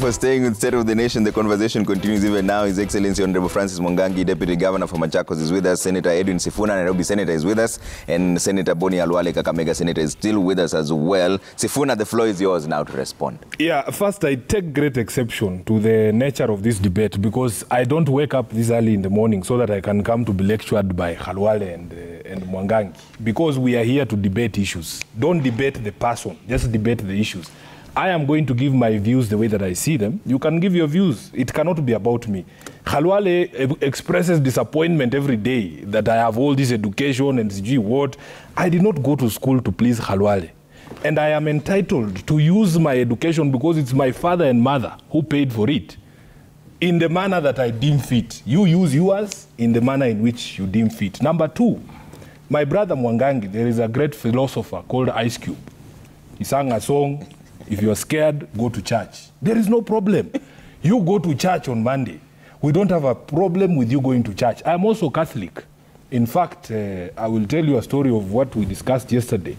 for staying with State of the Nation. The conversation continues even now. His Excellency Honorable Francis Mwangangi, Deputy Governor for Machakos, is with us. Senator Edwin Sifuna, Nairobi Senator, is with us. And Senator Boni Alwale, Kakamega Senator, is still with us as well. Sifuna, the floor is yours now to respond. Yeah, first, I take great exception to the nature of this debate because I don't wake up this early in the morning so that I can come to be lectured by Khalwale and Mwangangi, because we are here to debate issues. Don't debate the person, just debate the issues. I am going to give my views the way that I see them. You can give your views. It cannot be about me. Khalwale expresses disappointment every day that I have all this education and gee what. I did not go to school to please Khalwale. And I am entitled to use my education because it's my father and mother who paid for it in the manner that I deem fit. You use yours in the manner in which you deem fit. Number two, my brother Mwangangi, there is a great philosopher called Ice Cube. He sang a song, if you are scared, go to church. There is no problem. You go to church on Monday. We don't have a problem with you going to church. I'm also Catholic. In fact, I will tell you a story of what we discussed yesterday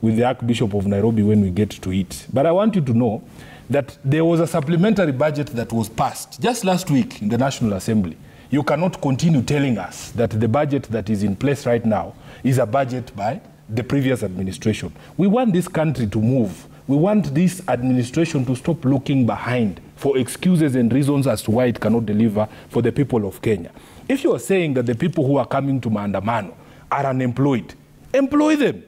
with the Archbishop of Nairobi when we get to it. But I want you to know that there was a supplementary budget that was passed just last week in the National Assembly. You cannot continue telling us that the budget that is in place right now is a budget by the previous administration. We want this country to move. We want this administration to stop looking behind for excuses and reasons as to why it cannot deliver for the people of Kenya. If you are saying that the people who are coming to Maandamano are unemployed, employ them.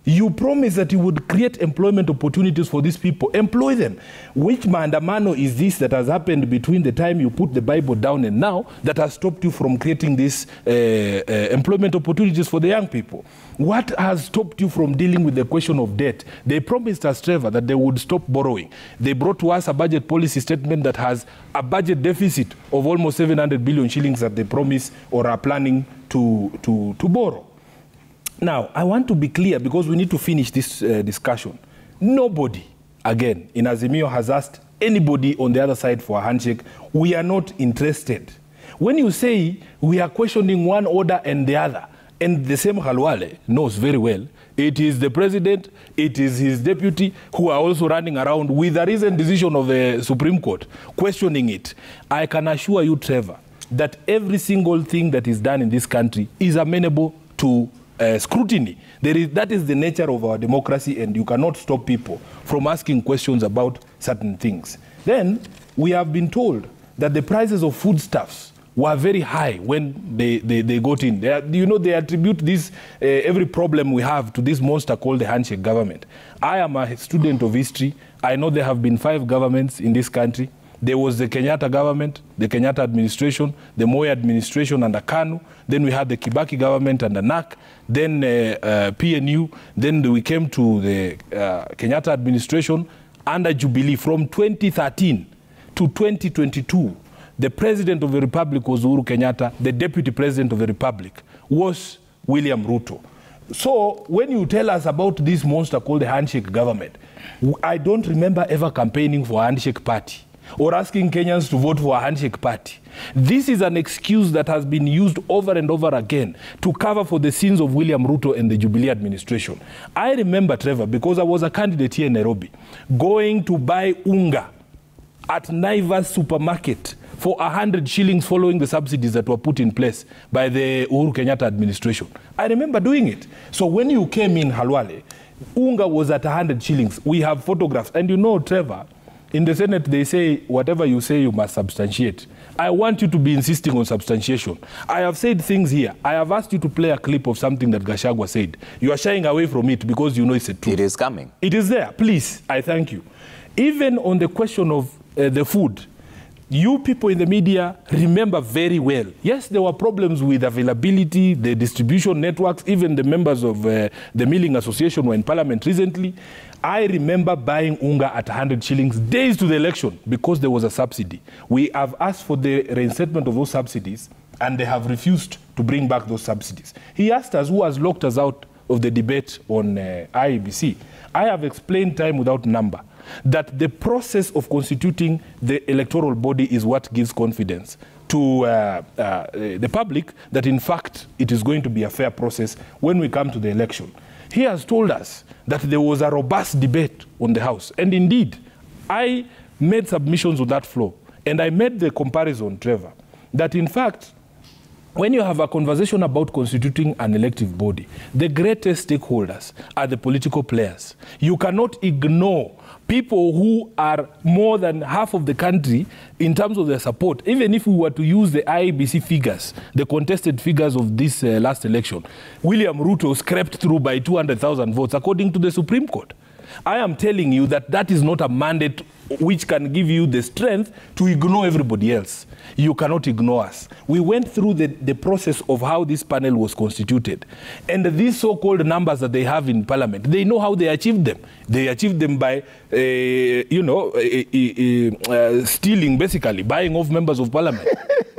You promised that you would create employment opportunities for these people. Employ them. Which Maandamano is this that has happened between the time you put the Bible down and now that has stopped you from creating these employment opportunities for the young people? What has stopped you from dealing with the question of debt? They promised us, Trevor, that they would stop borrowing. They brought to us a budget policy statement that has a budget deficit of almost 700 billion shillings that they promise or are planning to borrow. Now, I want to be clear because we need to finish this discussion. Nobody, again, in Azimio has asked anybody on the other side for a handshake. We are not interested. When you say we are questioning one order and the other, and the same Khalwale knows very well, it is the president, it is his deputy who are also running around with a recent decision of the Supreme Court questioning it. I can assure you, Trevor, that every single thing that is done in this country is amenable to scrutiny. That is the nature of our democracy, and you cannot stop people from asking questions about certain things. Then we have been told that the prices of foodstuffs were very high when they got in. They attribute this every problem we have to this monster called the handshake government. I am a student of history. I know there have been 5 governments in this country. There was the Kenyatta government, the Kenyatta administration, the Moi administration under KANU. Then we had the Kibaki government under NAC, then PNU. Then we came to the Kenyatta administration under Jubilee. From 2013 to 2022, the president of the republic was Uhuru Kenyatta. The deputy president of the republic was William Ruto. So when you tell us about this monster called the handshake government, I don't remember ever campaigning for a handshake party or asking Kenyans to vote for a handshake party. This is an excuse that has been used over and over again to cover for the sins of William Ruto and the Jubilee administration. I remember, Trevor, because I was a candidate here in Nairobi, going to buy unga at Naivas supermarket for 100 shillings following the subsidies that were put in place by the Uhuru Kenyatta administration. I remember doing it. So when you came in, Khalwale, unga was at 100 shillings. We have photographs. And you know, Trevor, in the Senate, they say, whatever you say, you must substantiate. I want you to be insisting on substantiation. I have said things here. I have asked you to play a clip of something that Gachagua said. You are shying away from it because you know it's a truth. It is coming. It is there. Please, I thank you. Even on the question of the food, you people in the media remember very well. Yes, there were problems with availability, the distribution networks, even the members of the Milling Association were in Parliament recently. I remember buying unga at 100 shillings days to the election because there was a subsidy. We have asked for the reinstatement of those subsidies and they have refused to bring back those subsidies. He asked us who has locked us out of the debate on IEBC. I have explained time without number that the process of constituting the electoral body is what gives confidence to the public that in fact it is going to be a fair process when we come to the election. He has told us that there was a robust debate on the House. And indeed, I made submissions on that floor. And I made the comparison, Trevor, that in fact, when you have a conversation about constituting an elective body, the greatest stakeholders are the political players. You cannot ignore people who are more than half of the country in terms of their support. Even if we were to use the IEBC figures, the contested figures of this last election, William Ruto scraped through by 200,000 votes, according to the Supreme Court. I am telling you that that is not a mandate which can give you the strength to ignore everybody else. You cannot ignore us. We went through the process of how this panel was constituted. And these so-called numbers that they have in parliament, they know how they achieved them. They achieved them by, stealing, basically, buying off members of parliament.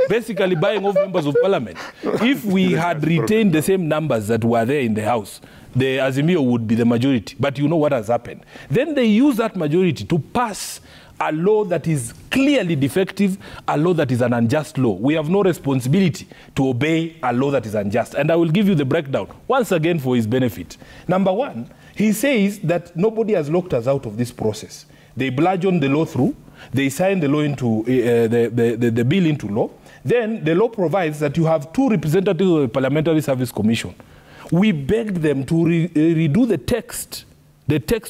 Basically buying off members of parliament. If we had retained the same numbers that were there in the House, the Azimio would be the majority. But you know what has happened. Then they use that majority to pass a law that is clearly defective, a law that is an unjust law. We have no responsibility to obey a law that is unjust. And I will give you the breakdown, once again, for his benefit. Number one, he says that nobody has locked us out of this process. They bludgeoned the law through. They signed the law into the bill into law. Then the law provides that you have two representatives of the Parliamentary Service Commission. We begged them to redo the text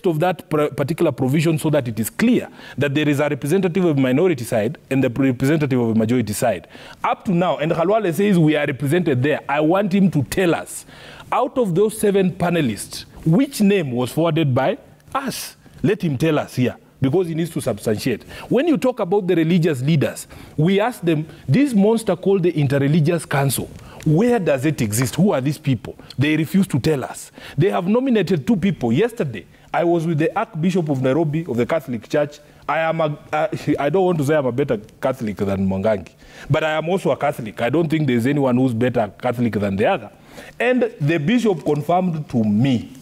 of that particular provision so that it is clear that there is a representative of the minority side and the representative of the majority side. Up to now, and Khalwale says we are represented there, I want him to tell us, out of those 7 panelists, which name was forwarded by us? Let him tell us here, because he needs to substantiate. When you talk about the religious leaders, we ask them, this monster called the Interreligious Council, where does it exist? Who are these people? They refuse to tell us. They have nominated 2 people. Yesterday, I was with the Archbishop of Nairobi of the Catholic Church. I don't want to say I'm a better Catholic than Mwangangi, but I am also a Catholic. I don't think there's anyone who's better Catholic than the other. And the bishop confirmed to me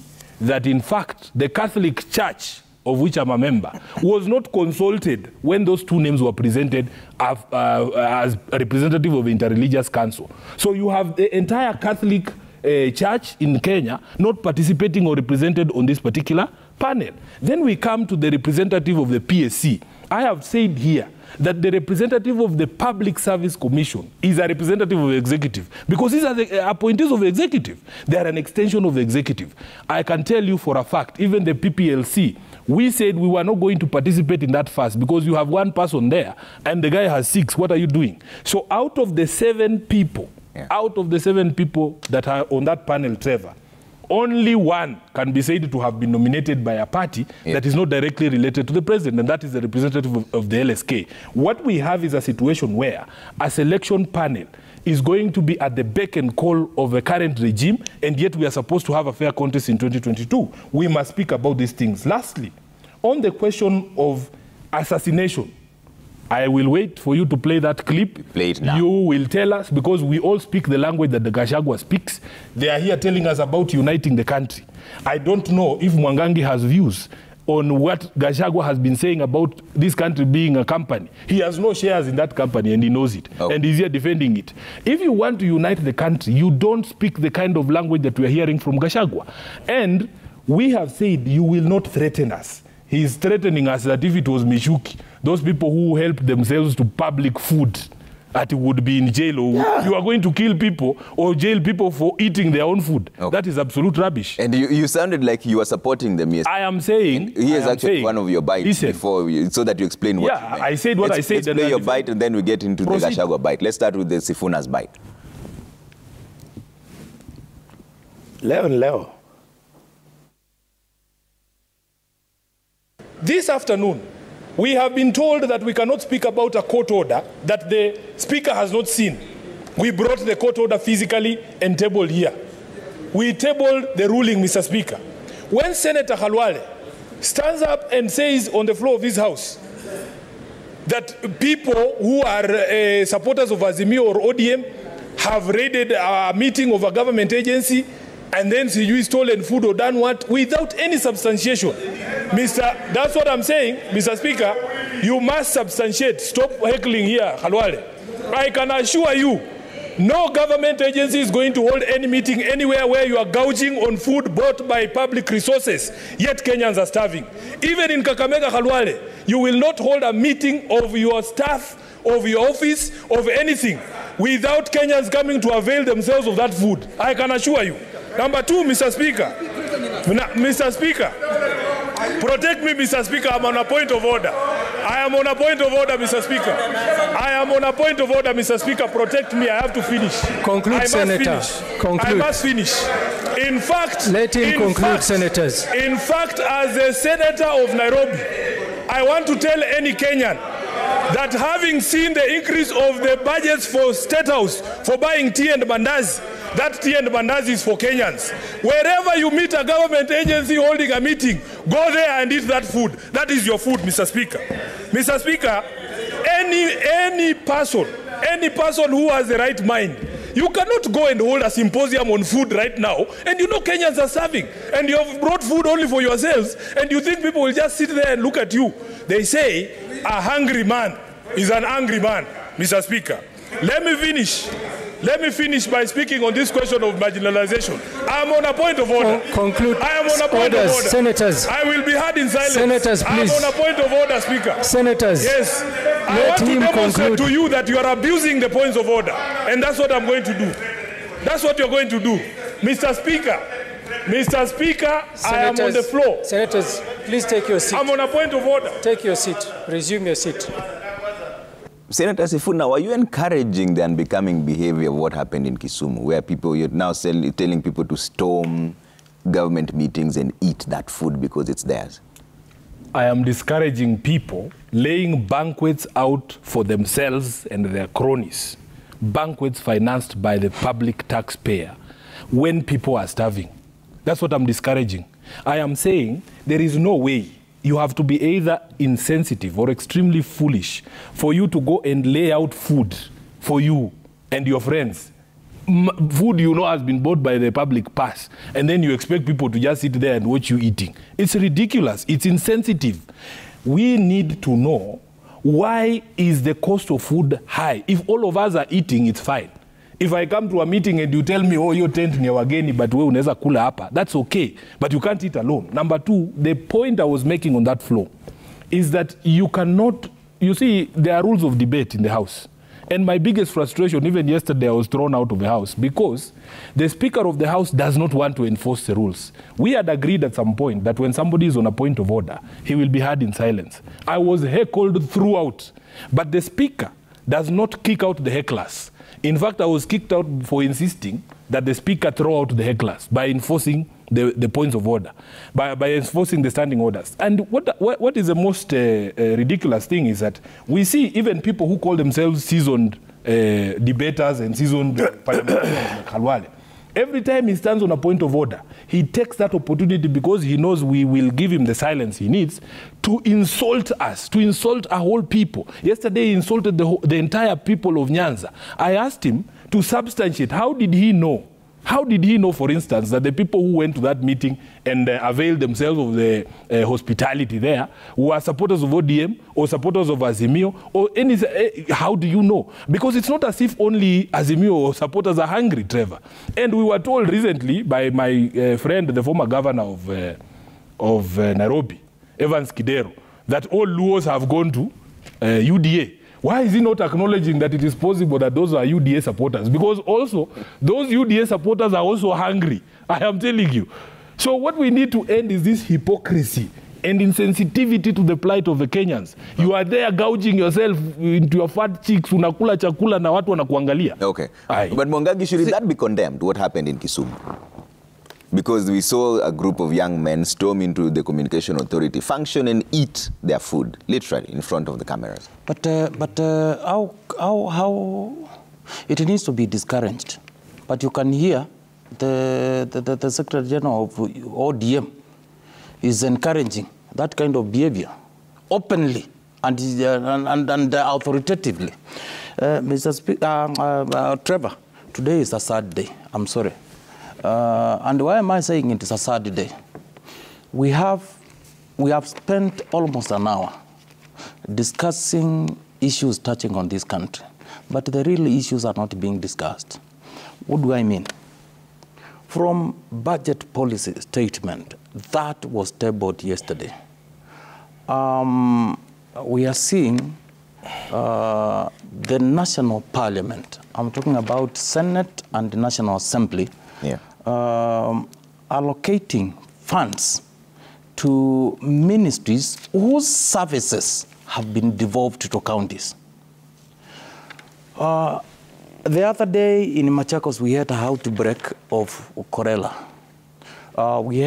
that, in fact, the Catholic Church, of which I'm a member, was not consulted when those 2 names were presented as a representative of the Interreligious Council. So you have the entire Catholic Church in Kenya not participating or represented on this particular panel. Then we come to the representative of the PSC. I have said here that the representative of the Public Service Commission is a representative of the executive, because these are the appointees of the executive. They are an extension of the executive. I can tell you for a fact, even the PPLC, we said we were not going to participate in that fast because you have 1 person there and the guy has 6. What are you doing? So out of the 7 people, out of the 7 people that are on that panel, Trevor, only 1 can be said to have been nominated by a party that is not directly related to the president, and that is the representative of the LSK. What we have is a situation where a selection panel is going to be at the beck and call of the current regime, and yet we are supposed to have a fair contest in 2022. We must speak about these things. Lastly, on the question of assassination, I will wait for you to play that clip. Play it now. You will tell us, because we all speak the language that the Gachagua speaks. They are here telling us about uniting the country. I don't know if Mwangangi has views on what Gachagua has been saying about this country being a company. He has no shares in that company and he knows it. Oh. And he's here defending it. If you want to unite the country, you don't speak the kind of language that we are hearing from Gachagua. And we have said you will not threaten us. He's threatening us that if it was Mishuki, those people who helped themselves to public food, that would be in jail, or you are going to kill people or jail people for eating their own food. Okay. That is absolute rubbish. And you sounded like you were supporting them yesterday. I am saying... Here's actually one of your bites before so that you explain what you meant. I said what I said. Let's play your bite and then we get into the Gachagua bite. Let's start with the Sifuna's bite. Leo. This afternoon, we have been told that we cannot speak about a court order that the speaker has not seen. We brought the court order physically and tabled here. We tabled the ruling, Mr. Speaker. When Senator Khalwale stands up and says on the floor of this House that people who are supporters of Azimio or ODM have raided a meeting of a government agency and then you stolen food or done what, without any substantiation. That's what I'm saying, Mr. Speaker. You must substantiate. Stop heckling here, Khalwale. I can assure you No government agency is going to hold any meeting anywhere where you are gouging on food bought by public resources, yet Kenyans are starving. Even in Kakamega Khalwale, you will not hold a meeting of your staff, of your office, of anything, without Kenyans coming to avail themselves of that food. I can assure you. Number two, Mr. Speaker. Mr. Speaker, protect me, Mr. Speaker. I'm on a point of order. I am on a point of order, Mr. Speaker. I am on a point of order, Mr. Speaker. Protect me. I have to finish. Conclude, Senator. Conclude. I must finish. In fact, let him conclude, senators. In fact, as a senator of Nairobi, I want to tell any Kenyan that having seen the increase of the budgets for State House for buying tea and mandazi, that tea and mandazi is for Kenyans. Wherever you meet a government agency holding a meeting, go there and eat that food. That is your food, Mr. Speaker. Mr. Speaker, any person who has the right mind, you cannot go and hold a symposium on food right now, and you know Kenyans are starving, and you have brought food only for yourselves, and you think people will just sit there and look at you. They say a hungry man is an angry man, Mr. Speaker. Let me finish by speaking on this question of marginalization. I am on a point of order. Conclude. I am on a point of order. Senators. I will be heard in silence. Senators, please. I am on a point of order, Speaker. Senators. Yes. I want to demonstrate to you that you are abusing the points of order. And that's what I'm going to do. That's what you're going to do. Mr. Speaker, Senators, I am on the floor. Senators, please take your seat. I'm on a point of order. Take your seat. Resume your seat. Senator Sifuna, are you encouraging the unbecoming behavior of what happened in Kisumu, where you're now telling people to storm government meetings and eat that food because it's theirs? I am discouraging people laying banquets out for themselves and their cronies, banquets financed by the public taxpayer, when people are starving. That's what I'm discouraging. I am saying there is no way. You have to be either insensitive or extremely foolish for you to go and lay out food for you and your friends. Food you know has been bought by the public purse, and then you expect people to just sit there and watch you eating. It's ridiculous. It's insensitive. We need to know, why is the cost of food high? If all of us are eating, it's fine. If I come to a meeting and you tell me, oh, your tent ni wageni, but we unaweza kula hapa, that's okay. But you can't eat alone. Number two, the point I was making on that floor is that you cannot, you see, there are rules of debate in the House. And my biggest frustration, even yesterday, I was thrown out of the House because the Speaker of the House does not want to enforce the rules. We had agreed at some point that when somebody is on a point of order, he will be heard in silence. I was heckled throughout, but the Speaker does not kick out the hecklers. In fact, I was kicked out for insisting that the Speaker throw out the hecklers by enforcing the points of order, by enforcing the standing orders. And what is the most ridiculous thing is that we see even people who call themselves seasoned debaters and seasoned parliamentarians like Khalwale. Every time he stands on a point of order, he takes that opportunity, because he knows we will give him the silence he needs, to insult us, to insult our whole people. Yesterday, he insulted the entire people of Nyanza. I asked him to substantiate. How did he know? How did he know, for instance, that the people who went to that meeting and availed themselves of the hospitality there were supporters of ODM or supporters of Azimio or any? How do you know? Because it's not as if only Azimio or supporters are hungry, Trevor. And we were told recently by my friend, the former governor of Nairobi, Evans Kidero, that all Luos have gone to UDA. Why is he not acknowledging that it is possible that those are UDA supporters? Because also, those UDA supporters are also hungry. I am telling you. So what we need to end is this hypocrisy and insensitivity to the plight of the Kenyans. You are there gouging yourself into your fat cheeks, unakula chakula na watu wanakuangalia. Okay. But Mwangangi, should that be condemned, what happened in Kisumu? Because we saw a group of young men storm into the communication authority, function and eat their food, literally, in front of the cameras. But how it needs to be discouraged. But you can hear the Secretary General of ODM is encouraging that kind of behavior openly and authoritatively. Mr. Speaker, Trevor, today is a sad day. I'm sorry. And why am I saying it is a sad day? We have spent almost an hour discussing issues touching on this country. but the real issues are not being discussed. What do I mean? From budget policy statement that was tabled yesterday, we are seeing the National Parliament, I'm talking about Senate and the National Assembly, allocating funds to ministries whose services have been devolved to counties. The other day in Machakos, we had a outbreak of cholera. We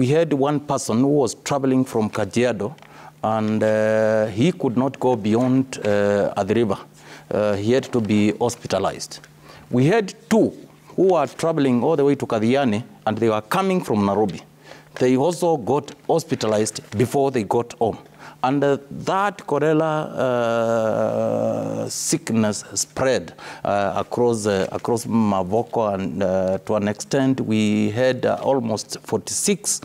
had one person who was traveling from Kajiado, and he could not go beyond the river. He had to be hospitalized. We had two who are traveling all the way to Kadhiani, and they were coming from Nairobi. They also got hospitalized before they got home. And that cholera sickness spread across Mavoko, and to an extent we had almost 46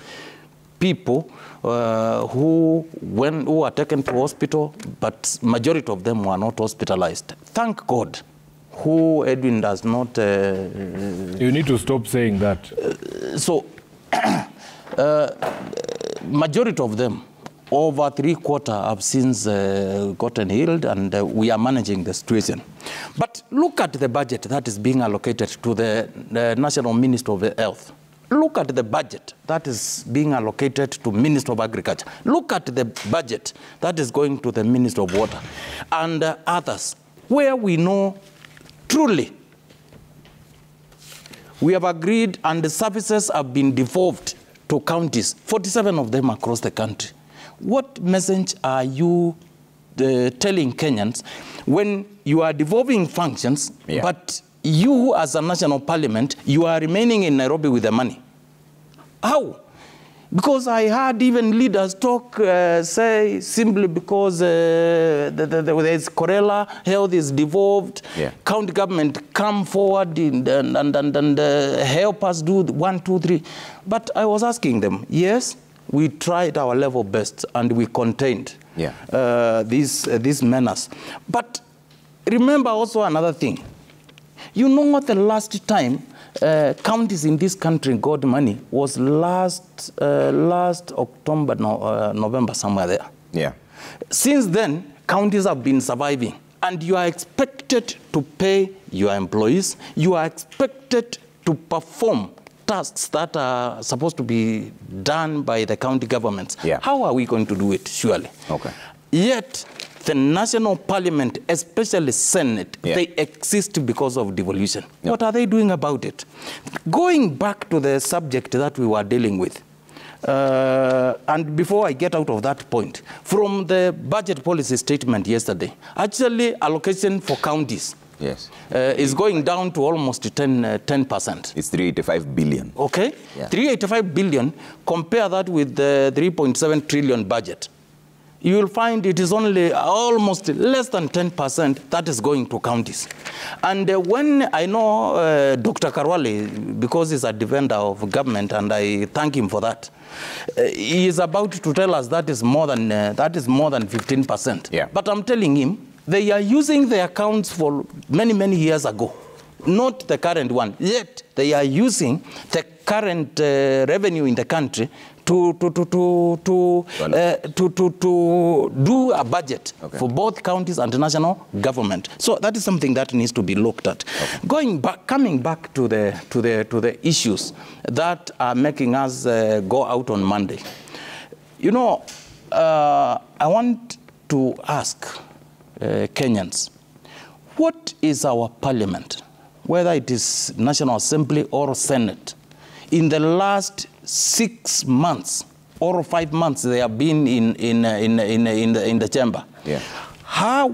people who were taken to hospital, but majority of them were not hospitalized. Thank God, who Edwin does not... You need to stop saying that. Majority of them, over 3/4 have since gotten healed, and we are managing the situation. But look at the budget that is being allocated to the National Minister of Health. Look at the budget that is being allocated to Minister of Agriculture. Look at the budget that is going to the Minister of Water and others, where we know truly we have agreed and the services have been devolved to counties, 47 of them across the country. What message are you telling Kenyans when you are devolving functions, but you as a national parliament, you are remaining in Nairobi with the money? How? Because I heard even leaders talk, say, simply because there is cholera, health is devolved, county government come forward and help us do 1, 2, 3. But I was asking them, yes, we tried our level best and we contained this menace. But remember also another thing. You know what the last time counties in this country got money was last October, November, somewhere there. Yeah. Since then, counties have been surviving, and you are expected to pay your employees. You are expected to perform tasks that are supposed to be done by the county governments. How are we going to do it, surely? Okay. Yet, the National Parliament, especially Senate, they exist because of devolution. What are they doing about it? Going back to the subject that we were dealing with, and before I get out of that point, from the budget policy statement yesterday, actually allocation for counties is going down to almost 10%. It's 385 billion. Okay? 385 billion, compare that with the 3.7 trillion budget. You will find it is only almost less than 10% that is going to counties. And when I know Dr. Karwale, because he's a defender of government, and I thank him for that, he is about to tell us that is more than 15%. But I'm telling him, they are using the accounts for many, many years ago, not the current one. Yet they are using the current revenue in the country to do a budget for both counties and national government. So that is something that needs to be looked at. Coming back to the issues that are making us go out on Monday. You know, I want to ask Kenyans, what is our parliament, whether it is National Assembly or Senate, in the last 6 months or 5 months they have been in the chamber?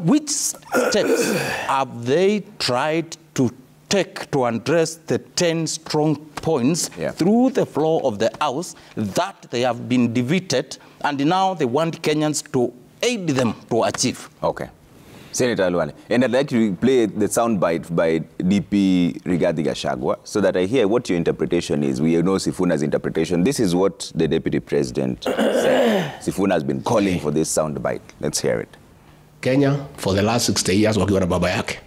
Which steps have they tried to take to address the 10 strong points through the floor of the House that they have been defeated, and now they want Kenyans to aid them to achieve? Okay. Senator Alwale, and I'd like to play the soundbite by DP Rigathi Gachagua so that I hear what your interpretation is. We know Sifuna's interpretation. This is what the Deputy President said. Sifuna has been calling for this soundbite. Let's hear it. Kenya, for the last 60 years, wakiwa na baba yake,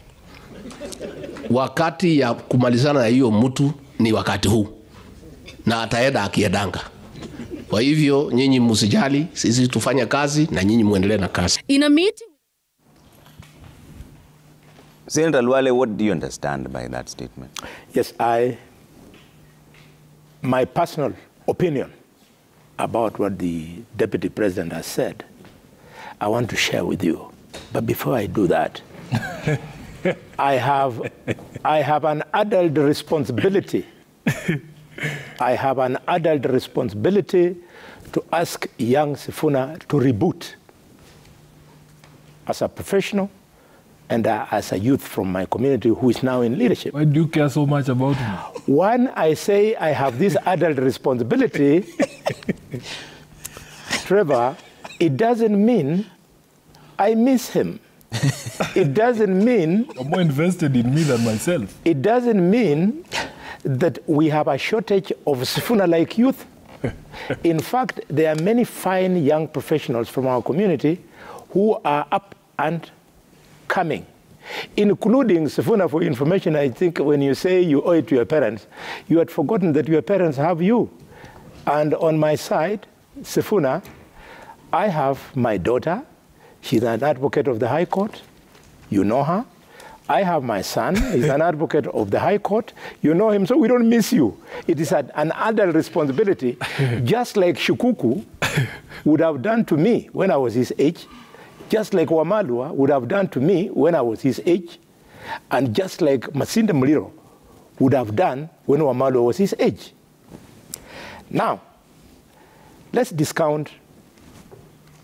wakati ya kumalizana na hiyo mtu ni wakati huu, na ataenda akiendanga. Kwa hivyo nyinyi msijali, sisi tufanye kazi na nyinyi muendelee na kazi. In a meeting, Senator Lwale, what do you understand by that statement? Yes, my personal opinion about what the Deputy President has said, I want to share with you. But before I do that, I have an adult responsibility. I have an adult responsibility to ask young Sifuna to reboot as a professional and as a youth from my community who is now in leadership. Why do you care so much about him? When I say I have this adult responsibility, Trevor, it doesn't mean I miss him. It doesn't mean... You're more invested in me than myself. It doesn't mean that we have a shortage of Sifuna-like youth. In fact, there are many fine young professionals from our community who are up and coming, including Sifuna. For information, I think when you say you owe it to your parents, you had forgotten that your parents have you. And on my side, Sifuna, I have my daughter. She's an advocate of the High Court. You know her. I have my son. He's an advocate of the High Court. You know him, so we don't miss you. It is an adult responsibility, just like Shukuku would have done to me when I was his age, just like Wamalwa would have done to me when I was his age, and just like Masinde Muliro would have done when Wamalwa was his age. Now, let's discount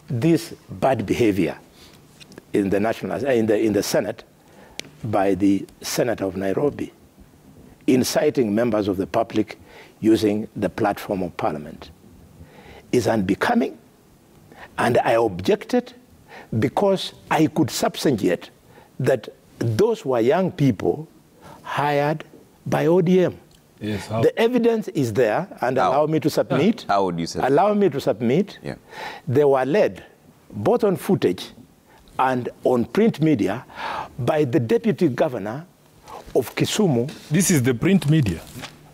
this bad behavior in the Senate by the Senator of Nairobi, inciting members of the public using the platform of Parliament, is unbecoming, and I objected because I could substantiate that those were young people hired by ODM. Yes, the evidence is there, and allow me to submit. How would you say? Allow me to submit. Yeah. They were led, both on footage and on print media, by the Deputy Governor of Kisumu. This is the print media.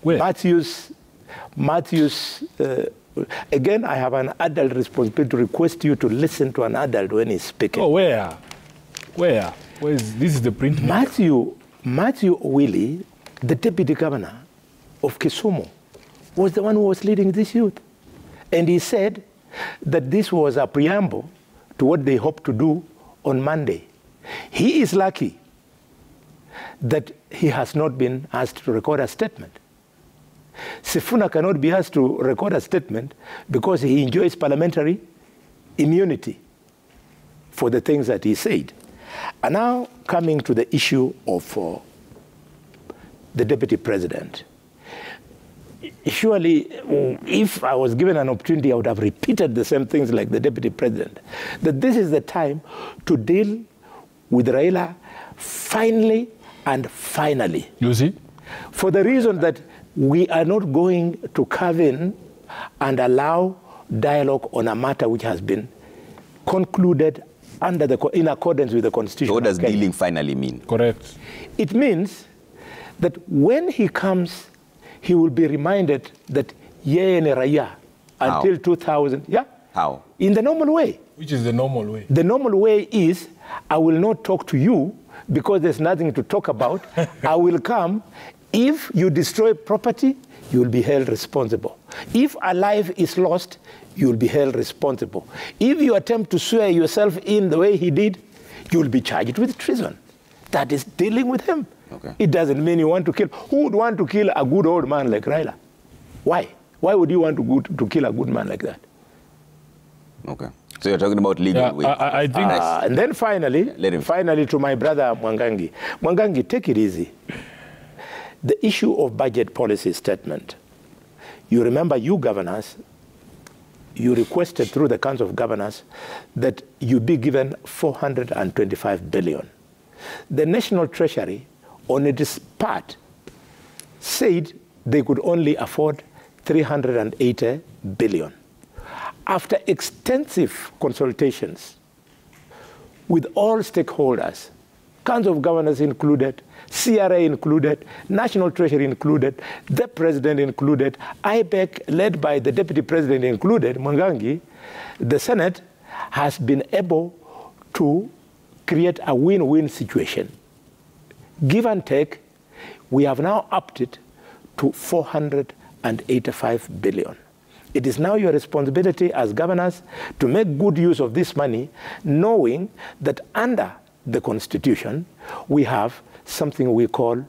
Where? Matthews, again, I have an adult responsibility to request you to listen to an adult when he's speaking. Oh, where? Where? This is the print media. Matthew Willie, the Deputy Governor of Kisumu, was the one who was leading this youth. And he said that this was a preamble to what they hope to do on Monday. He is lucky that he has not been asked to record a statement. Sifuna cannot be asked to record a statement because he enjoys parliamentary immunity for the things that he said. And now coming to the issue of the Deputy President. Surely, if I was given an opportunity, I would have repeated the same things like the Deputy President, that this is the time to deal with Raila finally and finally. You see? For the reason that we are not going to cave in and allow dialogue on a matter which has been concluded in accordance with the Constitution. So what does dealing finally mean? Correct. It means that when he comes, he will be reminded that yeye ni raia until 2000. Yeah? How? In the normal way. Which is the normal way? The normal way is, I will not talk to you because there's nothing to talk about. I will come. If you destroy property, you will be held responsible. If a life is lost, you will be held responsible. If you attempt to swear yourself in the way he did, you will be charged with treason. That is dealing with him. Okay. It doesn't mean you want to kill. Who would want to kill a good old man like Raila? Why? Why would you want to kill a good man like that? Okay. So you're talking about legal way. I think... and then finally, to my brother Mwangangi. Mwangangi, take it easy. The issue of budget policy statement. You remember, you governors, you requested through the Council of Governors that you be given 425 billion. The National Treasury, on its part, said they could only afford 380 billion. After extensive consultations with all stakeholders, Council of Governors included, CRA included, National Treasury included, the President included, IBEC led by the Deputy President included, Mwangangi, the Senate has been able to create a win-win situation. Give and take, we have now upped it to 485 billion. It is now your responsibility as governors to make good use of this money, knowing that under the Constitution, we have something we call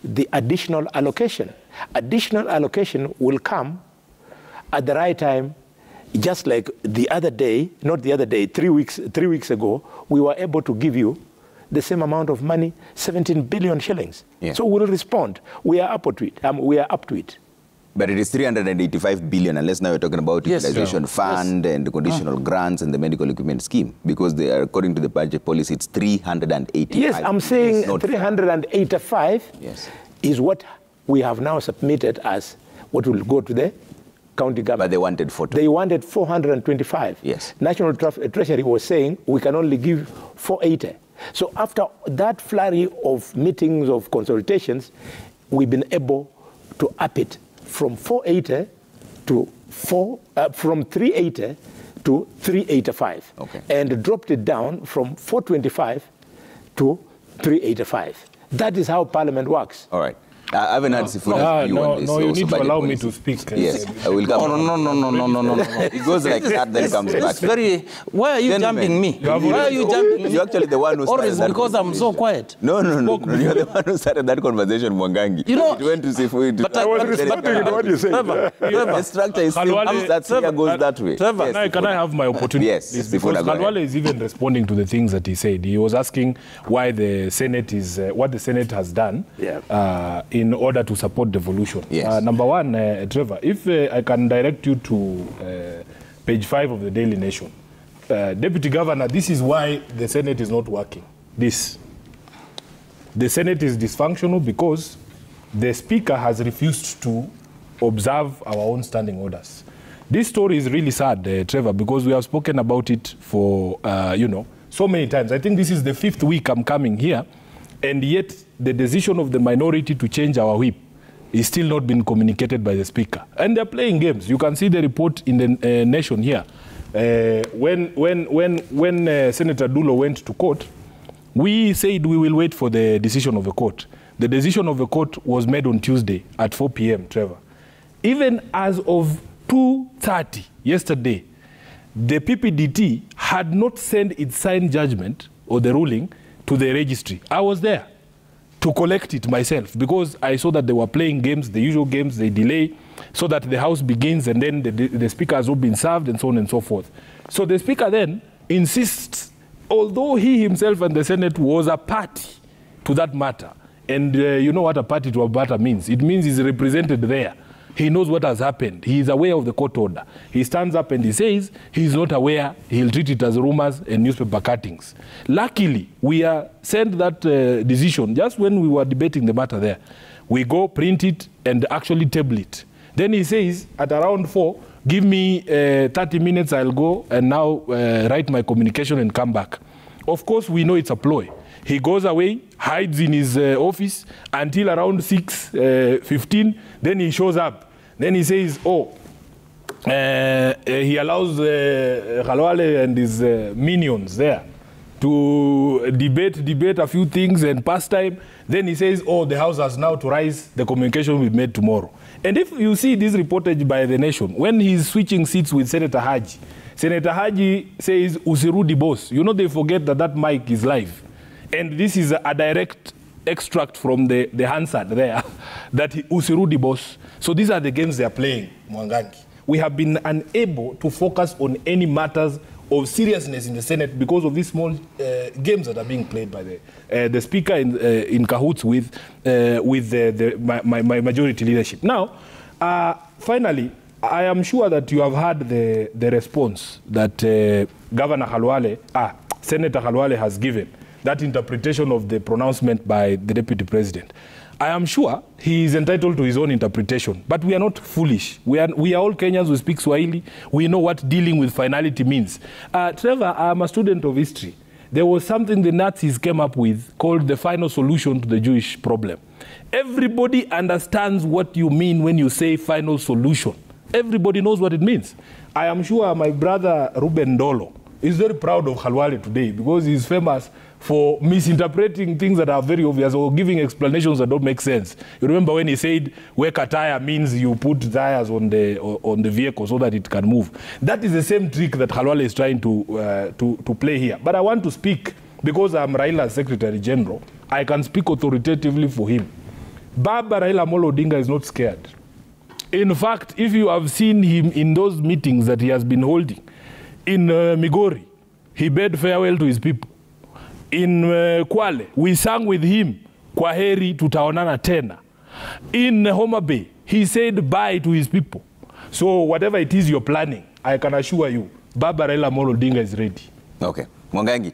the additional allocation. Additional allocation will come at the right time, just like the other day, not the other day, 3 weeks ago, we were able to give you the same amount of money, 17 billion shillings. Yeah. So we'll respond. We are up to it. We are up to it. But it is 385 billion, unless now we're talking about Yes, utilization yes. fund and the conditional grants and the medical equipment scheme, because they are, according to the budget policy, it's 385. Yes, I'm saying It's not 385 Yes. is what we have now submitted as what will go to the county government. But they wanted 40. They wanted 425. Yes. National Treasury was saying we can only give 480. So after that flurry of meetings, of consultations, we've been able to up it from 480 to from 380 to 385. Okay. And dropped it down from 425 to 385. That is how Parliament works. All right. I haven't had Sifuna's view on this. you also need to budget allow me policy. to speak. Yes, I will come. No. It goes like that, then comes back. It's very. Why are you Gentlemen, jumping me? have Why are you jumping me? You're actually the one who Or started is that because I'm so quiet? No. You're the one who started that conversation, Mwangangi. You know- it went to Sifu. But I was responding to what you said. The structure is still Khalwale- that Syria goes that way. Trevor, Yes, Can I have my opportunity? Yes, Please, Sifuna, because go ahead. Khalwale is even responding to the things that he said. He was asking why the Senate is, what the Senate has done in order to support devolution. Yes. Number one, Trevor, if I can direct you to page 5 of the Daily Nation. Deputy Governor, this is why the Senate is not working. The Senate is dysfunctional because the Speaker has refused to observe our own standing orders. This story is really sad, Trevor, because we have spoken about it for, so many times. I think this is the 5th week I'm coming here, and yet the decision of the minority to change our whip is still not been communicated by the Speaker. And they're playing games. You can see the report in the Nation here. When Senator Dulo went to court, we said we will wait for the decision of the court. The decision of the court was made on Tuesday at 4 p.m., Trevor. Even as of 2:30 yesterday, the PPDT had not sent its signed judgment or the ruling to the registry. I was there to collect it myself because I saw that they were playing games, the usual games, they delay so that the House begins and then the Speaker has not been served and so on and so forth. So the Speaker then insists, although he himself and the Senate was a party to that matter, and you know what a party to a matter means. It means he's represented there. He knows what has happened. He is aware of the court order. He stands up and he says he's not aware. He'll treat it as rumors and newspaper cuttings. Luckily, we sent that decision just when we were debating the matter there. We go print it and actually table it. Then he says at around 4, give me 30 minutes, I'll go and now write my communication and come back. Of course, we know it's a ploy. He goes away, hides in his office until around 6:15. Then he shows up. Then he says, he allows Khalwale and his minions there to debate a few things and pass time. Then he says, the House has now to rise. The communication will be made tomorrow. And if you see this reportage by the Nation, when he's switching seats with Senator Haji says, usirudi boss. You know, they forget that mic is live. And this is a direct extract from the Hansard there, that usirudi boss. So these are the games they are playing, Mwangangi. We have been unable to focus on any matters of seriousness in the Senate because of these small games that are being played by the Speaker in cahoots with my majority leadership. Now, finally, I am sure that you have heard the response that Governor Khalwale, Senator Khalwale has given, that interpretation of the pronouncement by the Deputy President. I am sure he is entitled to his own interpretation, but we are not foolish. We are all Kenyans who speak Swahili. We know what dealing with finality means. Trevor, I'm a student of history. there was something the Nazis came up with called the final solution to the Jewish problem. Everybody understands what you mean when you say final solution. Everybody knows what it means. I am sure my brother Ruben Dolo is very proud of Khalwale today because he's famous for misinterpreting things that are very obvious or giving explanations that don't make sense. You remember when he said weka tire means you put tires on the vehicle so that it can move. That is the same trick that Khalwale is trying to play here. But I want to speak, because I'm Raila's Secretary General, I can speak authoritatively for him. Baba Raila Amolo Odinga is not scared. In fact, if you have seen him in those meetings that he has been holding, in Migori, he bade farewell to his people. In Kwale, we sang with him, Kwaheri tutaonana tena. In Homa Bay, he said bye to his people. So whatever it is you're planning, I can assure you, Baba Raila Amolo Odinga is ready. Okay. Mwangangi,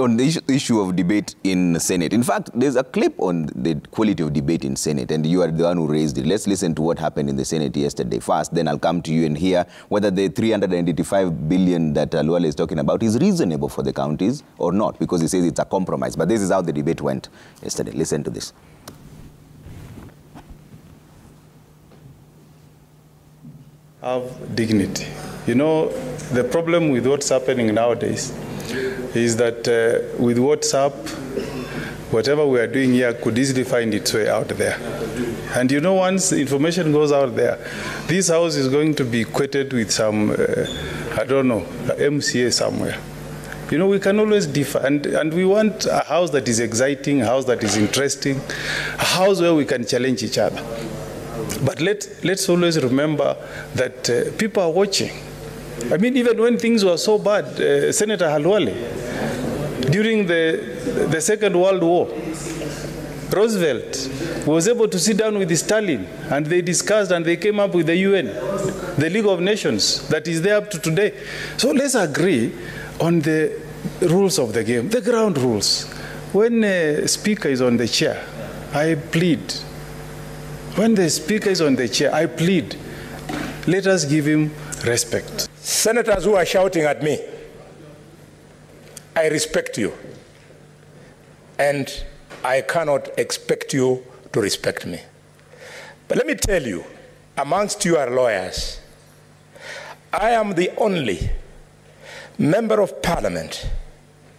on the issue of debate in Senate. In fact, there's a clip on the quality of debate in Senate, and you are the one who raised it. Let's listen to what happened in the Senate yesterday first, then I'll come to you and hear whether the 385 billion that Luale is talking about is reasonable for the counties or not, because he says it's a compromise. But this is how the debate went yesterday. Listen to this. Have dignity. You know, the problem with what's happening nowadays is that with WhatsApp, whatever we are doing here could easily find its way out there. And you know, once information goes out there, this house is going to be equated with some, I don't know, MCA somewhere. You know, we can always differ, and we want a house that is exciting, a house that is interesting, a house where we can challenge each other. But let's always remember that people are watching. I mean, even when things were so bad, Senator Khalwale, during the Second World War, Roosevelt was able to sit down with Stalin, and they discussed and they came up with the UN, the League of Nations, that is there up to today. So let's agree on the rules of the game, the ground rules. When a speaker is on the chair, I plead. When the speaker is on the chair, I plead, let us give him respect. Senators who are shouting at me, I respect you, and I cannot expect you to respect me. But let me tell you, amongst you are lawyers. I am the only member of parliament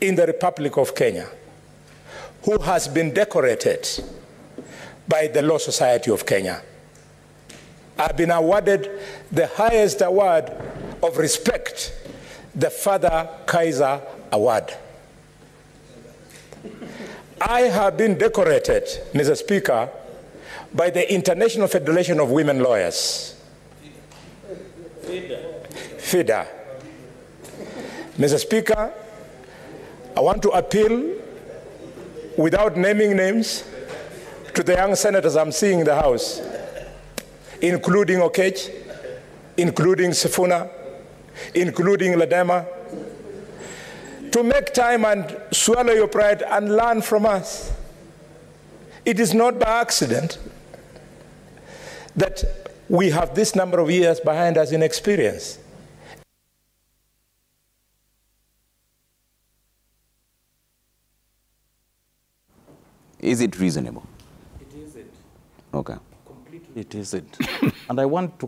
in the Republic of Kenya who has been decorated by the Law Society of Kenya. I've been awarded the highest award of respect, the Father Kaiser Award. I have been decorated, Mr. Speaker, by the International Federation of Women Lawyers. FIDA. Mr. Speaker, I want to appeal, without naming names, to the young senators I'm seeing in the House, including Okech, including Sifuna, including Ladema, to make time and swallow your pride and learn from us. It is not by accident that we have this number of years behind us in experience. Is it reasonable? It isn't. Okay. Completely it isn't. And I want to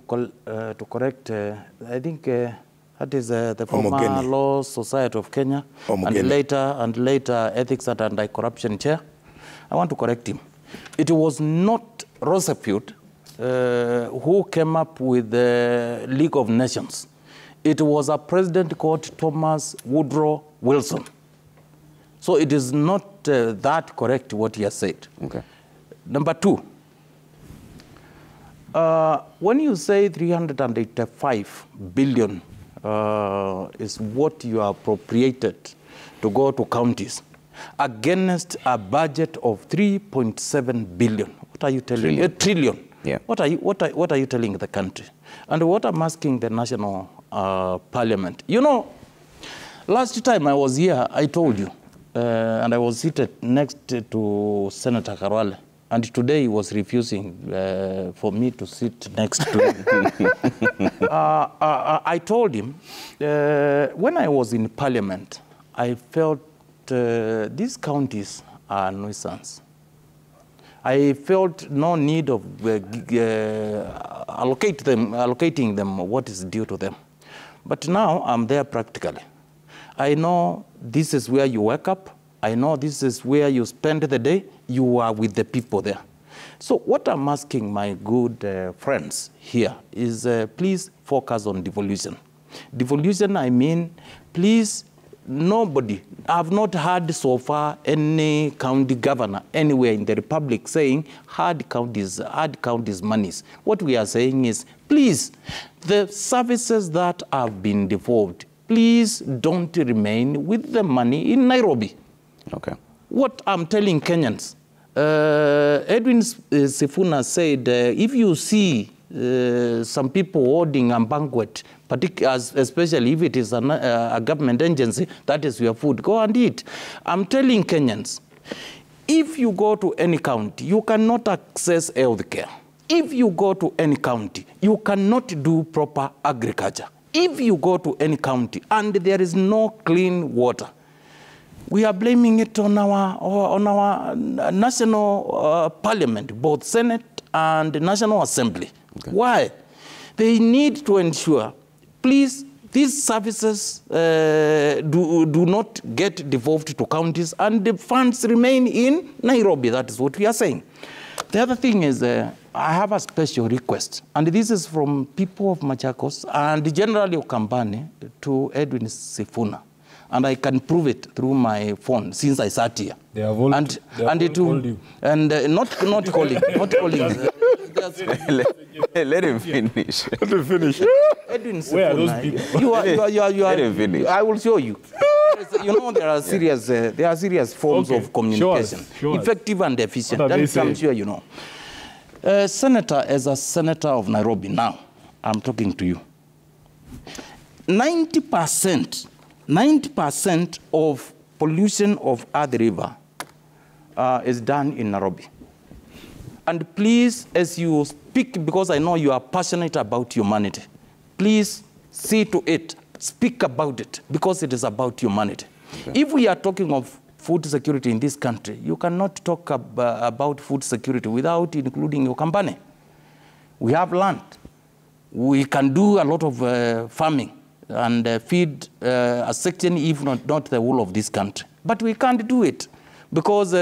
correct, I think that is the former Law Society of Kenya, and later Ethics and Anti-Corruption Chair. I want to correct him. It was not Roosevelt who came up with the League of Nations. It was a president called Thomas Woodrow Wilson. So it is not that correct what he has said. Okay. Number two, when you say 385 billion is what you are appropriated to go to counties against a budget of 3.7 billion, what are you telling? Trillion. A trillion. Yeah. What are you telling the country? And what I'm asking the National Parliament, you know, last time I was here, I told you, and I was seated next to Senator Khalwale, and today he was refusing for me to sit next to him. I told him, when I was in Parliament, I felt these counties are nuisance. I felt no need of allocating them what is due to them. But now I'm there practically. I know this is where you wake up. I know this is where you spend the day. You are with the people there. So what I'm asking my good friends here is please focus on devolution. Devolution, I mean, please, nobody, I've not heard so far any county governor anywhere in the Republic saying hard counties monies. What we are saying is, please, the services that have been devolved, please don't remain with the money in Nairobi. Okay. What I'm telling Kenyans, Edwin Sifuna said, if you see some people holding a banquet, especially if it is a government agency, that is your food, go and eat. I'm telling Kenyans, if you go to any county, you cannot access health care. If you go to any county, you cannot do proper agriculture. If you go to any county and there is no clean water, we are blaming it on our national parliament, both Senate and National Assembly. Okay. Why? They need to ensure, please, these services do not get devolved to counties and the funds remain in Nairobi. That is what we are saying. The other thing is, I have a special request, and this is from people of Machakos and generally Ukambani to Edwin Sifuna. And I can prove it through my phone since I sat here. They have all, not calling, not calling. Let him finish. Let him finish. Edwin Sifuna, where are those people? Let him finish. I will show you. You know, there are serious forms of communication, sure. Effective and efficient. I'm sure you know. Senator, as a senator of Nairobi now, I'm talking to you. 90% of pollution of Athi River is done in Nairobi. And please, as you speak, because I know you are passionate about humanity, please see to it, speak about it, because it is about humanity. Okay. If we are talking of food security in this country, you cannot talk about food security without including your company. We have land. We can do a lot of farming and feed a section, if not the whole of this country. But we can't do it because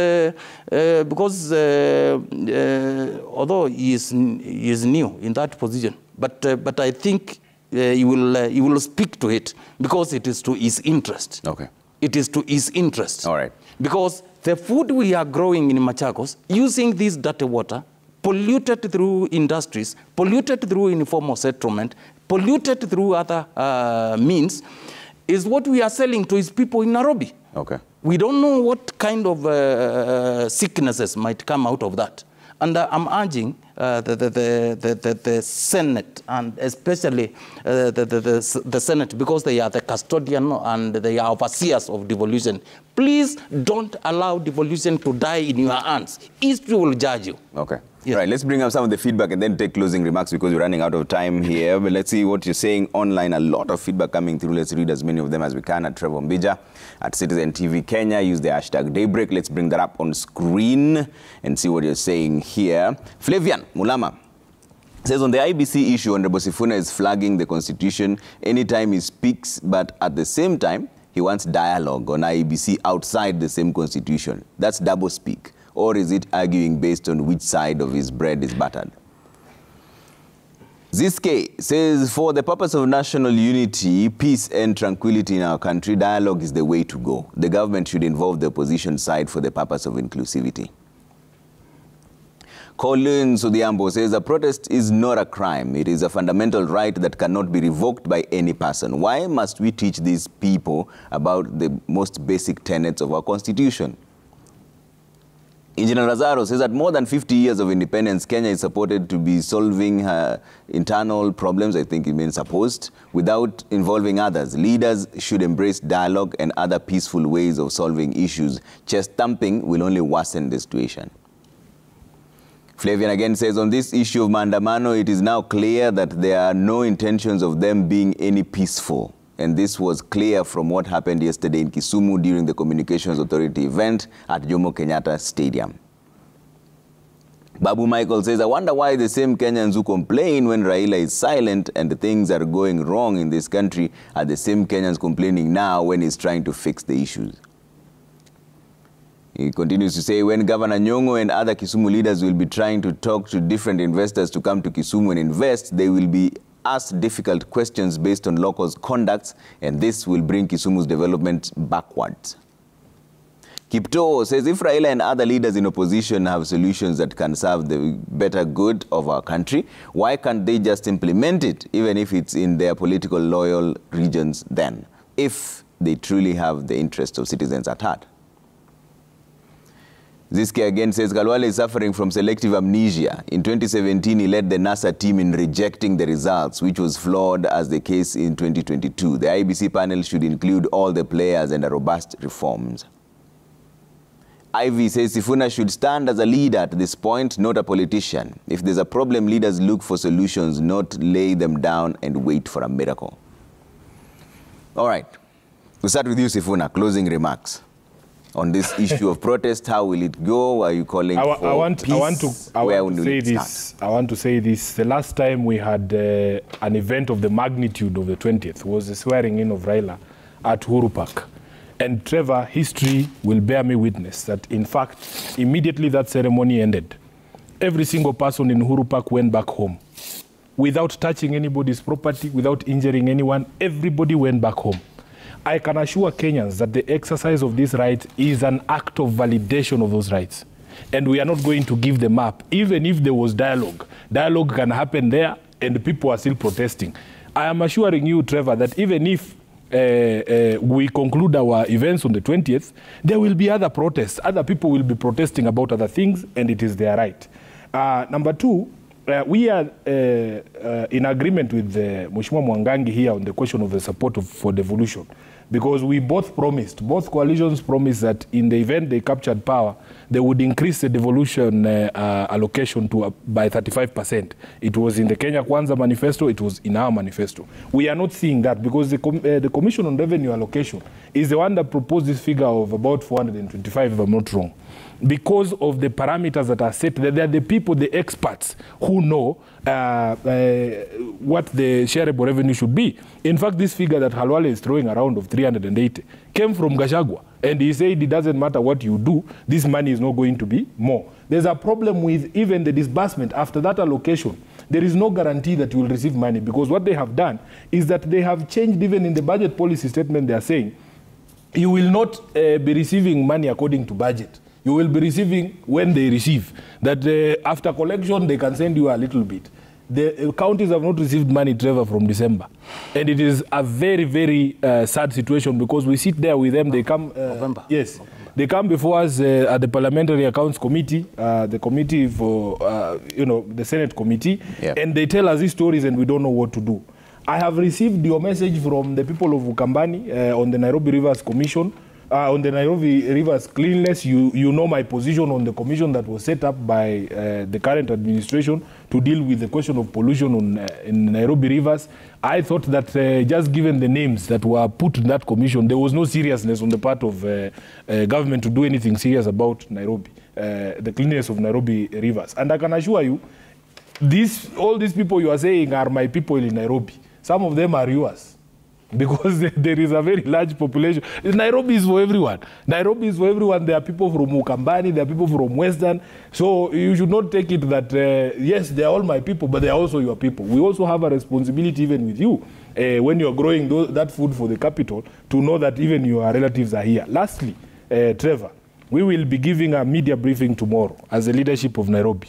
although he is new in that position, but I think he will speak to it because it is to his interest. Okay. It is to his interest. All right. Because the food we are growing in Machakos, using this dirty water, polluted through industries, polluted through informal settlement, polluted through other means, is what we are selling to his people in Nairobi. Okay. We don't know what kind of sicknesses might come out of that. And I'm urging the Senate, and especially the Senate, because they are the custodian and they are overseers of devolution. Please don't allow devolution to die in your hands. History will judge you. Okay. Yes. Right, let's bring up some of the feedback and then take closing remarks because we're running out of time here. But let's see what you're saying online. A lot of feedback coming through. Let's read as many of them as we can at Trevor Mbija, at Citizen TV Kenya. Use the hashtag Daybreak. Let's bring that up on screen and see what you're saying here. Flavian Mulama says on the IBC issue, Honorable Sifuna is flagging the Constitution anytime he speaks, but at the same time, he wants dialogue on IBC outside the same Constitution. That's double speak. Or is it arguing based on which side of his bread is buttered? Ziske says, for the purpose of national unity, peace and tranquility in our country, dialogue is the way to go. The government should involve the opposition side for the purpose of inclusivity. Colin Sudiambo says, a protest is not a crime. It is a fundamental right that cannot be revoked by any person. Why must we teach these people about the most basic tenets of our Constitution? Engineer Lazaro says that more than 50 years of independence, Kenya is supported to be solving her internal problems, I think it means supposed, without involving others. Leaders should embrace dialogue and other peaceful ways of solving issues. Chest thumping will only worsen the situation. Flavian again says, on this issue of Maandamano, it is now clear that there are no intentions of them being any peaceful. And this was clear from what happened yesterday in Kisumu during the Communications Authority event at Jomo Kenyatta Stadium. Babu Michael says, I wonder why the same Kenyans who complain when Raila is silent and things are going wrong in this country are the same Kenyans complaining now when he's trying to fix the issues. He continues to say, when Governor Nyong'o and other Kisumu leaders will be trying to talk to different investors to come to Kisumu and invest, they will be asked difficult questions based on locals' conducts, and this will bring Kisumu's development backwards. Kipto says, if Raila and other leaders in opposition have solutions that can serve the better good of our country, why can't they just implement it, even if it's in their political loyal regions then, if they truly have the interests of citizens at heart? Ziske again says, Khalwale is suffering from selective amnesia. In 2017, he led the NASA team in rejecting the results, which was flawed as the case in 2022. The IBC panel should include all the players and robust reforms. Ivy says Sifuna should stand as a leader at this point, not a politician. If there's a problem, leaders look for solutions, not lay them down and wait for a miracle. All right. We'll start with you, Sifuna. Closing remarks on this issue of protest. How will it go? Are you calling for peace? I want to say this. The last time we had an event of the magnitude of the 20th was the swearing in of Raila at Uhuru Park. And Trevor, history will bear me witness that, in fact, immediately that ceremony ended, every single person in Uhuru Park went back home. Without touching anybody's property, without injuring anyone, everybody went back home. I can assure Kenyans that the exercise of this right is an act of validation of those rights. And we are not going to give them up. Even if there was dialogue, dialogue can happen there and people are still protesting. I am assuring you, Trevor, that even if we conclude our events on the 20th, there will be other protests. Other people will be protesting about other things, and it is their right. Number two, we are in agreement with Mheshimiwa Mwangangi here on the question of the support for devolution, because we both coalitions promised that in the event they captured power, they would increase the devolution allocation to by 35%. It was in the Kenya Kwanza manifesto, it was in our manifesto. We are not seeing that because the Commission on Revenue Allocation is the one that proposed this figure of about 425, if I'm not wrong. Because of the parameters that are set, they are the people, the experts, who know what the shareable revenue should be. In fact, this figure that Khalwale is throwing around of 380 came from Gachagua. And he said it doesn't matter what you do, this money is not going to be more. There's a problem with even the disbursement after that allocation. There is no guarantee that you will receive money, because what they have done is that they have changed, even in the budget policy statement, they are saying you will not be receiving money according to budget. You will be receiving when they receive. That after collection, they can send you a little bit. The counties have not received money, Trevor, from December. And it is a very, very sad situation, because we sit there with them. They come... November. Yes. November. They come before us at the Parliamentary Accounts Committee, the committee for, the Senate committee, and they tell us these stories and we don't know what to do. I have received your message from the people of Ukambani on the Nairobi Rivers Commission, on the Nairobi Rivers Cleanliness. You know my position on the commission that was set up by the current administration to deal with the question of pollution in Nairobi Rivers. I thought that just given the names that were put in that commission, there was no seriousness on the part of government to do anything serious about Nairobi, the cleanliness of Nairobi Rivers. And I can assure you, all these people you are saying are my people in Nairobi. Some of them are yours. Because there is a very large population. Nairobi is for everyone. Nairobi is for everyone. There are people from Ukambani, there are people from Western. So you should not take it that, yes, they are all my people, but they are also your people. We also have a responsibility even with you, when you are growing that food for the capital, to know that even your relatives are here. Lastly, Trevor, we will be giving a media briefing tomorrow as the leadership of Nairobi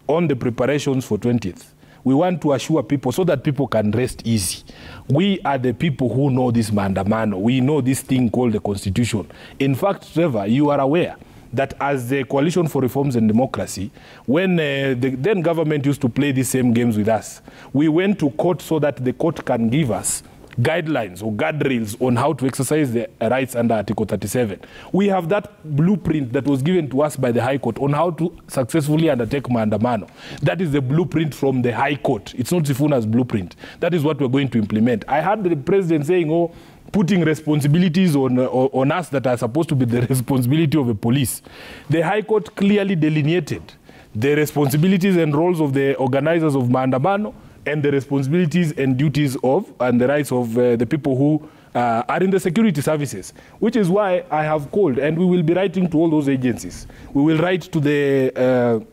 on the preparations for 20th. We want to assure people so that people can rest easy. We are the people who know this mandamano. We know this thing called the Constitution. In fact, Trevor, you are aware that as the Coalition for Reforms and Democracy, when the then government used to play these same games with us, we went to court so that the court can give us guidelines or guardrails on how to exercise the rights under Article 37. We have that blueprint that was given to us by the High Court on how to successfully undertake maandamano. That is the blueprint from the High Court. It's not Sifuna's blueprint. That is what we're going to implement. I heard the president saying, oh, putting responsibilities on us that are supposed to be the responsibility of the police. The High Court clearly delineated the responsibilities and roles of the organizers of maandamano and the responsibilities and duties of and the rights of the people who are in the security services, which is why I have called, and we will be writing to all those agencies. We will write to the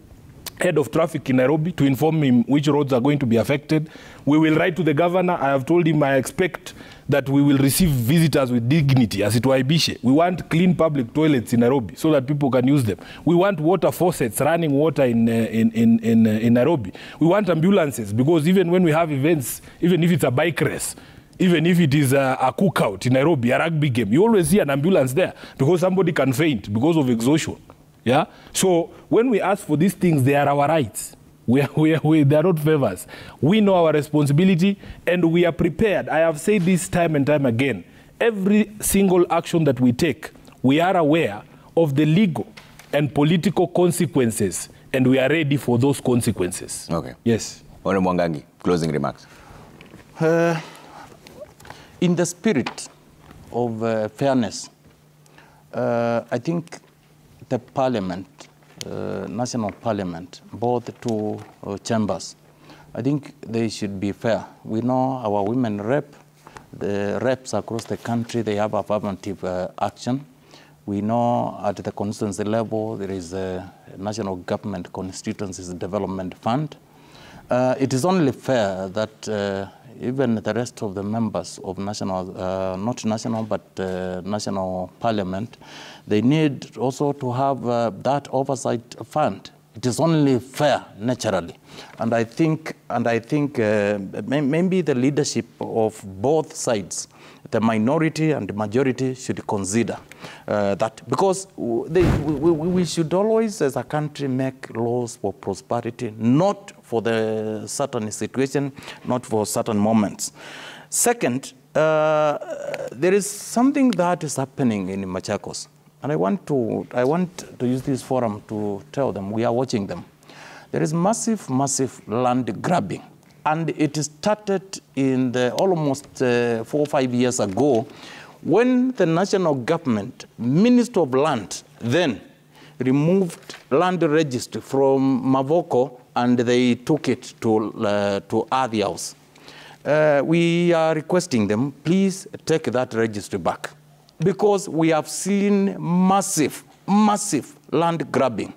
head of traffic in Nairobi to inform him which roads are going to be affected. We will write to the governor. I have told him I expect that we will receive visitors with dignity, as it were Ibishe. We want clean public toilets in Nairobi so that people can use them. We want water faucets, running water in Nairobi. We want ambulances, because even when we have events, even if it's a bike race, even if it is a cookout in Nairobi, a rugby game, you always see an ambulance there because somebody can faint because of exhaustion. Yeah? So when we ask for these things, they are our rights. They are not favors. We know our responsibility and we are prepared. I have said this time and time again. Every single action that we take, we are aware of the legal and political consequences, and we are ready for those consequences. Okay. Yes. Honorable Mwangangi, closing remarks. In the spirit of fairness, I think the Parliament, National Parliament, both two chambers, I think they should be fair. We know our women rep, the reps across the country, they have affirmative action. We know at the constituency level there is a National Government Constituencies Development Fund. It is only fair that even the rest of the members of national, not national, but national parliament, they need also to have that oversight fund. It is only fair, naturally. And I think maybe the leadership of both sides, the minority and the majority, should consider that. Because we should always, as a country, make laws for prosperity, not for the certain situation, not for certain moments. Second, there is something that is happening in Machakos. And I want to use this forum to tell them we are watching them. There is massive land grabbing. And it started in the almost 4 or 5 years ago when the national government, Minister of Land, then removed land registry from Mavoko and they took it to Ardhi House. We are requesting them, please take that registry back, because we have seen massive land grabbing.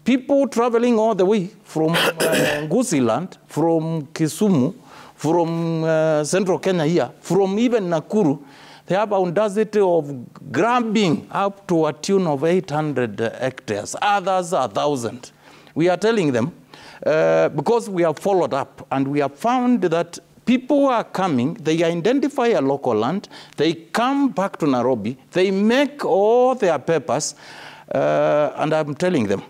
People traveling all the way from Ngusiland, from Kisumu, from Central Kenya here, from even Nakuru, they have audacity of grabbing up to a tune of 800 hectares, others 1,000. We are telling them, because we have followed up and we have found that people are coming, they identify a local land, they come back to Nairobi, they make all their papers, and I'm telling them,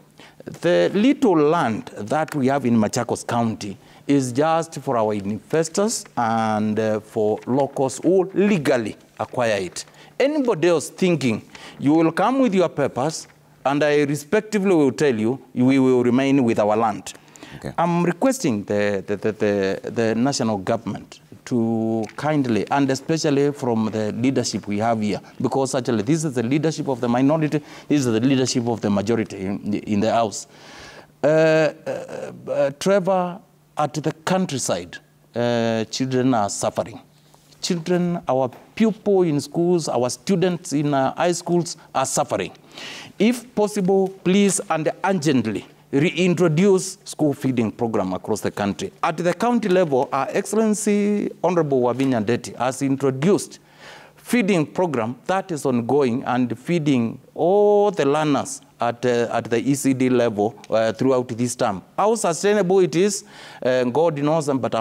the little land that we have in Machakos County is just for our investors and for locals who legally acquire it. Anybody else thinking you will come with your papers and I respectively will tell you, we will remain with our land. Okay. I'm requesting the national government to kindly, and especially from the leadership we have here, because actually this is the leadership of the minority, this is the leadership of the majority in the House. Trevor, at the countryside, children are suffering. Children, our pupils in schools, our students in high schools are suffering. If possible, please and urgently, reintroduce school feeding program across the country. At the county level, Our Excellency Honorable Wavinya Ndeti has introduced feeding program that is ongoing and feeding all the learners at the ECD level throughout this term. How sustainable it is, God knows, but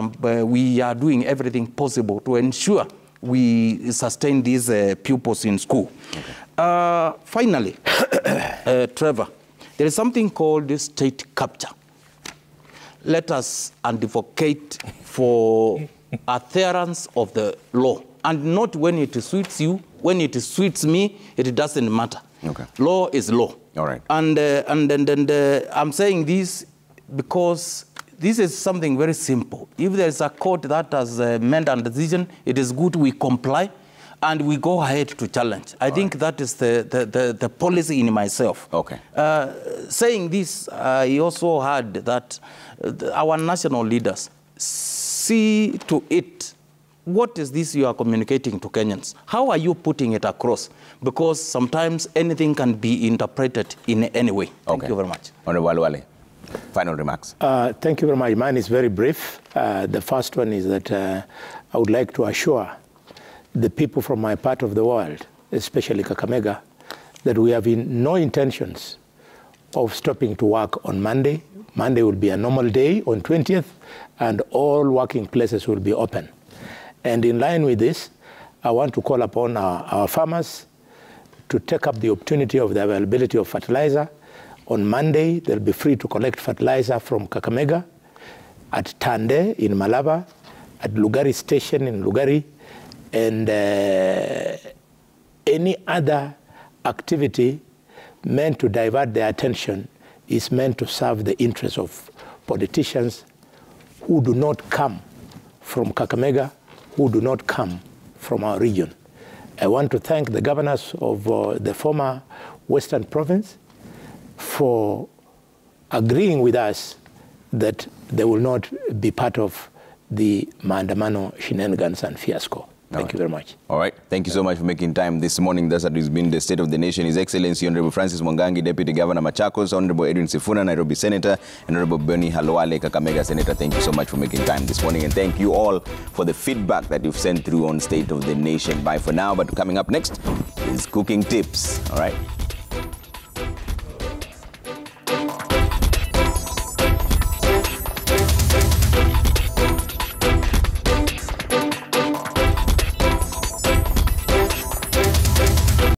we are doing everything possible to ensure we sustain these pupils in school. Okay. Finally, Trevor, there is something called state capture. Let us advocate for adherence of the law, and not when it suits you. When it suits me, it doesn't matter. Okay. Law is law. All right. And I'm saying this because this is something very simple. If there is a court that has made a decision, it is good we comply and we go ahead to challenge. I think that is the policy in myself. Okay. Saying this, I also heard that our national leaders see to it. What is this you are communicating to Kenyans? How are you putting it across? Because sometimes anything can be interpreted in any way. Thank you very much. Honorable Alwale, final remarks. Thank you very much. Mine is very brief. The first one is that I would like to assure the people from my part of the world, especially Kakamega, that we have no intentions of stopping to work on Monday. Monday will be a normal day on 20th, and all working places will be open. And in line with this, I want to call upon our farmers to take up the opportunity of the availability of fertilizer. On Monday, they'll be free to collect fertilizer from Kakamega, at Tande in Malaba, at Lugari Station in Lugari, and any other activity meant to divert their attention is meant to serve the interests of politicians who do not come from Kakamega, who do not come from our region. I want to thank the governors of the former Western Province for agreeing with us that they will not be part of the Maandamano shenanigans and fiasco. Thank you very much. All right. Thank you so much for making time this morning. That's what has been the State of the Nation. His Excellency Honorable Francis Mwangangi, Deputy Governor Machakos, Honorable Edwin Sifuna, Nairobi Senator, and Honorable Boni Halwale, Kakamega Senator. Thank you so much for making time this morning. And thank you all for the feedback that you've sent through on State of the Nation. Bye for now. But coming up next is cooking tips. All right.